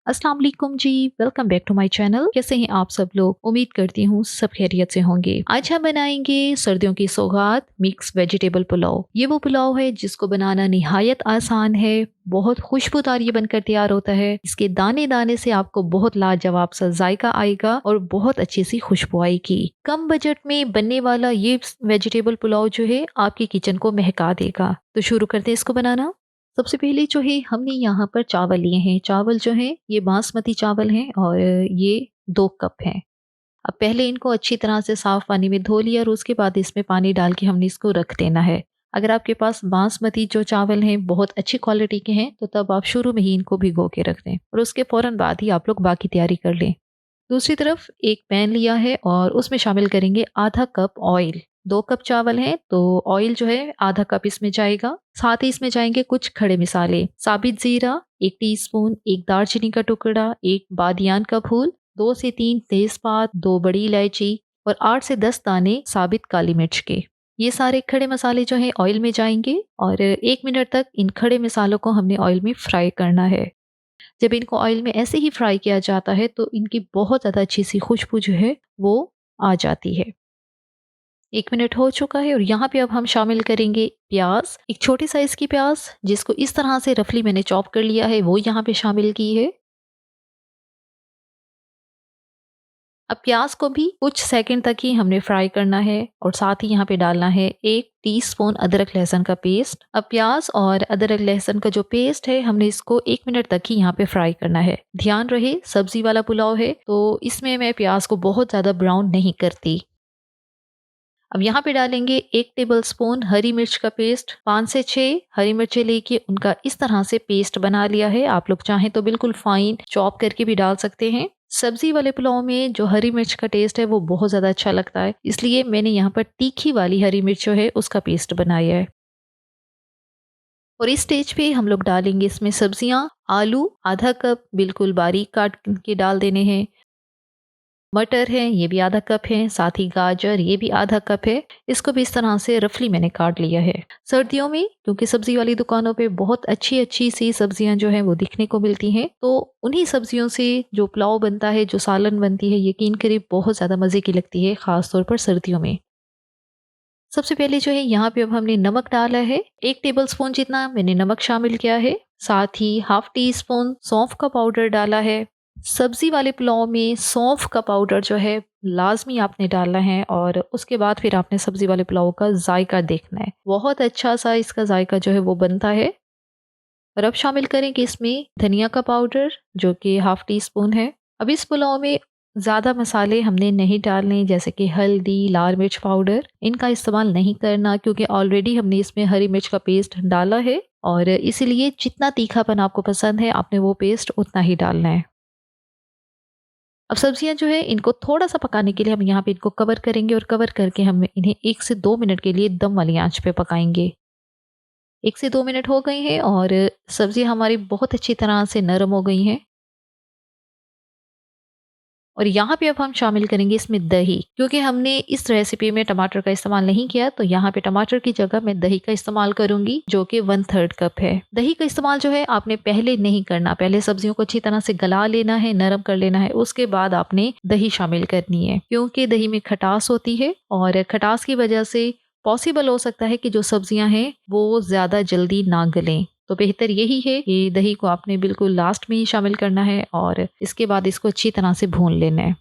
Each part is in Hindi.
अस्सलाम वालेकुम जी। Welcome back to my channel. कैसे हैं आप सब लोग? उम्मीद करती हूँ सब खैरियत से होंगे। आज हम बनाएंगे सर्दियों की सौगात मिक्स वेजिटेबल पुलाव। ये वो पुलाव है जिसको बनाना निहायत आसान है। बहुत खुशबूदार ये बनकर तैयार होता है। इसके दाने दाने से आपको बहुत लाजवाब सा जायका आएगा और बहुत अच्छी सी खुशबू आएगी। कम बजट में बनने वाला ये वेजिटेबल पुलाव जो है आपकी किचन को महका देगा। तो शुरू करते हैं इसको बनाना। सबसे पहले जो है हमने यहाँ पर चावल लिए हैं। चावल जो है ये बासमती चावल हैं और ये 2 कप हैं। अब पहले इनको अच्छी तरह से साफ पानी में धो लिया और उसके बाद इसमें पानी डाल के हमने इसको रख देना है। अगर आपके पास बासमती जो चावल हैं बहुत अच्छी क्वालिटी के हैं तो तब आप शुरू में ही इनको भिगो के रख दें और उसके फौरन बाद ही आप लोग बाकी तैयारी कर लें। दूसरी तरफ एक पैन लिया है और उसमें शामिल करेंगे आधा कप ऑयल। 2 कप चावल हैं तो ऑयल जो है आधा कप इसमें जाएगा। साथ ही इसमें जाएंगे कुछ खड़े मसाले, साबित जीरा 1 टीस्पून, 1 दालचीनी का टुकड़ा, 1 बादियान का फूल, 2 से 3 तेजपात, 2 बड़ी इलायची और 8 से 10 दाने साबित काली मिर्च के। ये सारे खड़े मसाले जो है ऑयल में जाएंगे और 1 मिनट तक इन खड़े मसालों को हमने ऑयल में फ्राई करना है। जब इनको ऑयल में ऐसे ही फ्राई किया जाता है तो इनकी बहुत ज़्यादा अच्छी सी खुशबू जो है वो आ जाती है। 1 मिनट हो चुका है और यहाँ पे अब हम शामिल करेंगे प्याज। एक छोटे साइज की प्याज जिसको इस तरह से रफली मैंने चॉप कर लिया है वो यहाँ पे शामिल की है। अब प्याज को भी कुछ सेकंड तक ही हमने फ्राई करना है और साथ ही यहाँ पे डालना है 1 टीस्पून अदरक लहसुन का पेस्ट। अब प्याज और अदरक लहसुन का जो पेस्ट है हमने इसको 1 मिनट तक ही यहाँ पे फ्राई करना है। ध्यान रहे सब्जी वाला पुलाव है तो इसमें मैं प्याज को बहुत ज्यादा ब्राउन नहीं करती। अब यहाँ पे डालेंगे 1 टेबलस्पून हरी मिर्च का पेस्ट। 5 से 6 हरी मिर्चें लेके उनका इस तरह से पेस्ट बना लिया है। आप लोग चाहें तो बिल्कुल फाइन चॉप करके भी डाल सकते हैं। सब्जी वाले पुलाव में जो हरी मिर्च का टेस्ट है वो बहुत ज़्यादा अच्छा लगता है, इसलिए मैंने यहाँ पर तीखी वाली हरी मिर्च जो है उसका पेस्ट बनाया है। और इस स्टेज पे हम लोग डालेंगे इसमें सब्जियां। आलू आधा कप बिल्कुल बारीक काट के डाल देने हैं। मटर है ये भी आधा कप है। साथ ही गाजर ये भी आधा कप है। इसको भी इस तरह से रफली मैंने काट लिया है। सर्दियों में क्योंकि सब्जी वाली दुकानों पे बहुत अच्छी अच्छी सी सब्जियां जो है वो दिखने को मिलती हैं, तो उन्हीं सब्जियों से जो पुलाव बनता है, जो सालन बनती है, यकीन करिए बहुत ज़्यादा मज़े की लगती है, ख़ास तौर पर सर्दियों में। सबसे पहले जो है यहाँ पे अब हमने नमक डाला है। 1 टेबलस्पून जितना मैंने नमक शामिल किया है। साथ ही हाफ टी स्पून सौंफ का पाउडर डाला है। सब्जी वाले पुलाव में सौंफ का पाउडर जो है लाजमी आपने डालना है और उसके बाद फिर आपने सब्जी वाले पुलाव का जायका देखना है। बहुत अच्छा सा इसका जायका जो है वो बनता है। और अब शामिल करेंगे इसमें धनिया का पाउडर जो कि हाफ टी स्पून है। अब इस पुलाव में ज़्यादा मसाले हमने नहीं डालने, जैसे कि हल्दी, लाल मिर्च पाउडर, इनका इस्तेमाल नहीं करना क्योंकि ऑलरेडी हमने इसमें हरी मिर्च का पेस्ट डाला है और इसीलिए जितना तीखापन आपको पसंद है आपने वो पेस्ट उतना ही डालना है। अब सब्जियां जो है इनको थोड़ा सा पकाने के लिए हम यहाँ पे इनको कवर करेंगे और कवर करके हम इन्हें 1 से 2 मिनट के लिए दम वाली आंच पे पकाएंगे। 1 से 2 मिनट हो गए हैं और सब्जी हमारी बहुत अच्छी तरह से नरम हो गई हैं। और यहाँ पे अब हम शामिल करेंगे इसमें दही। क्योंकि हमने इस रेसिपी में टमाटर का इस्तेमाल नहीं किया तो यहाँ पे टमाटर की जगह मैं दही का इस्तेमाल करूंगी जो कि 1/3 कप है। दही का इस्तेमाल जो है आपने पहले नहीं करना, पहले सब्जियों को अच्छी तरह से गला लेना है, नरम कर लेना है, उसके बाद आपने दही शामिल करनी है। क्योंकि दही में खटास होती है और खटास की वजह से पॉसिबल हो सकता है कि जो सब्जियां हैं वो ज्यादा जल्दी ना गलें। तो बेहतर यही है कि दही को आपने बिल्कुल लास्ट में ही शामिल करना है और इसके बाद इसको अच्छी तरह से भून लेना है।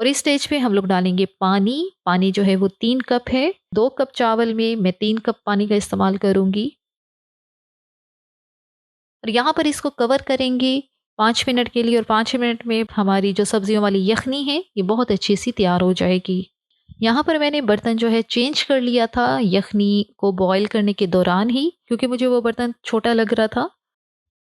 और इस स्टेज पे हम लोग डालेंगे पानी। पानी जो है वो 3 कप है। 2 कप चावल में मैं 3 कप पानी का इस्तेमाल करूंगी और यहाँ पर इसको कवर करेंगे 5 मिनट के लिए और 5 मिनट में हमारी जो सब्जियों वाली यखनी है ये बहुत अच्छी सी तैयार हो जाएगी। यहाँ पर मैंने बर्तन जो है चेंज कर लिया था यखनी को बॉईल करने के दौरान ही, क्योंकि मुझे वो बर्तन छोटा लग रहा था।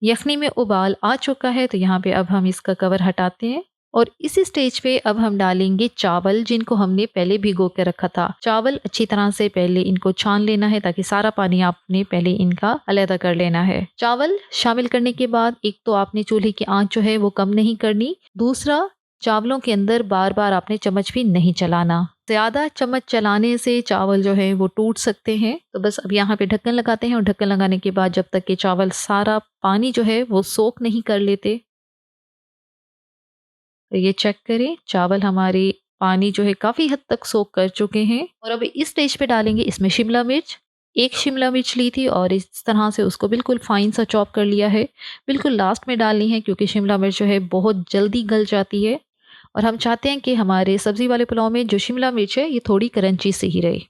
यखनी में उबाल आ चुका है तो यहाँ पे अब हम इसका कवर हटाते हैं और इसी स्टेज पे अब हम डालेंगे चावल जिनको हमने पहले भिगो के रखा था। चावल अच्छी तरह से पहले इनको छान लेना है ताकि सारा पानी आपने पहले इनका अलग कर लेना है। चावल शामिल करने के बाद एक तो आपने चूल्हे की आंच जो है वो कम नहीं करनी, दूसरा चावलों के अंदर बार बार आपने चम्मच भी नहीं चलाना, ज़्यादा चम्मच चलाने से चावल जो है वो टूट सकते हैं। तो बस अब यहाँ पे ढक्कन लगाते हैं और ढक्कन लगाने के बाद जब तक कि चावल सारा पानी जो है वो सोख नहीं कर लेते, तो ये चेक करें चावल हमारे पानी जो है काफ़ी हद तक सोख कर चुके हैं। और अब इस स्टेज पे डालेंगे इसमें शिमला मिर्च। एक शिमला मिर्च ली थी और इस तरह से उसको बिल्कुल फाइन सा चॉप कर लिया है। बिल्कुल लास्ट में डालनी है क्योंकि शिमला मिर्च जो है बहुत जल्दी गल जाती है और हम चाहते हैं कि हमारे सब्ज़ी वाले पुलाव में जो शिमला मिर्च है ये थोड़ी क्रंची से ही रहे।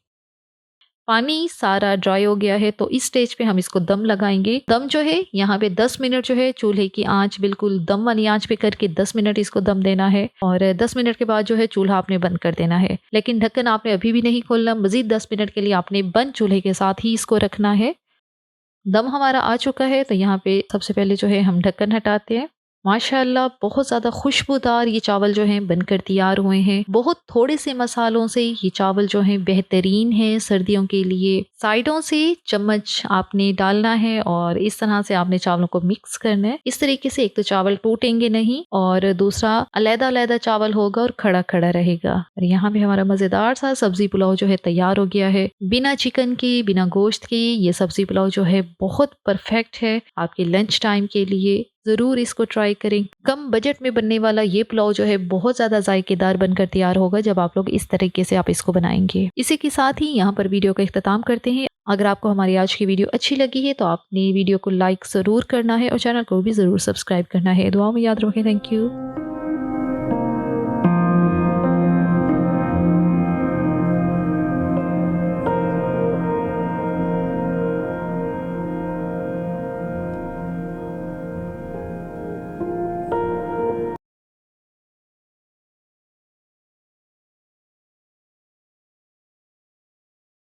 पानी सारा ड्राई हो गया है तो इस स्टेज पे हम इसको दम लगाएंगे। दम जो है यहाँ पे 10 मिनट जो है चूल्हे की आंच बिल्कुल दम वाली आंच पे करके 10 मिनट इसको दम देना है और 10 मिनट के बाद जो है चूल्हा आपने बंद कर देना है। लेकिन ढक्कन आपने अभी भी नहीं खोलना, मजीद 10 मिनट के लिए आपने बंद चूल्हे के साथ ही इसको रखना है। दम हमारा आ चुका है तो यहाँ पे सबसे पहले जो है हम ढक्कन हटाते हैं। माशाअल्लाह बहुत ज़्यादा खुशबूदार ये चावल जो हैं बनकर तैयार हुए हैं। बहुत थोड़े से मसालों से ये चावल जो हैं बेहतरीन है सर्दियों के लिए। साइडों से चम्मच आपने डालना है और इस तरह से आपने चावलों को मिक्स करना है। इस तरीके से एक तो चावल टूटेंगे नहीं और दूसरा अलग-अलग चावल होगा और खड़ा-खड़ा रहेगा। और यहाँ पे हमारा मज़ेदार सा सब्जी पुलाव जो है तैयार हो गया है। बिना चिकन के, बिना गोश्त के ये सब्जी पुलाव जो है बहुत परफेक्ट है आपके लंच टाइम के लिए। ज़रूर इसको ट्राई करें। कम बजट में बनने वाला ये पुलाव जो है बहुत ज़्यादा जायकेदार बनकर तैयार होगा जब आप लोग इस तरीके से आप इसको बनाएंगे। इसी के साथ ही यहाँ पर वीडियो का इख्तिताम करते हैं। अगर आपको हमारी आज की वीडियो अच्छी लगी है तो आपने वीडियो को लाइक ज़रूर करना है और चैनल को भी ज़रूर सब्सक्राइब करना है। दुआ में याद रखें। Thank you.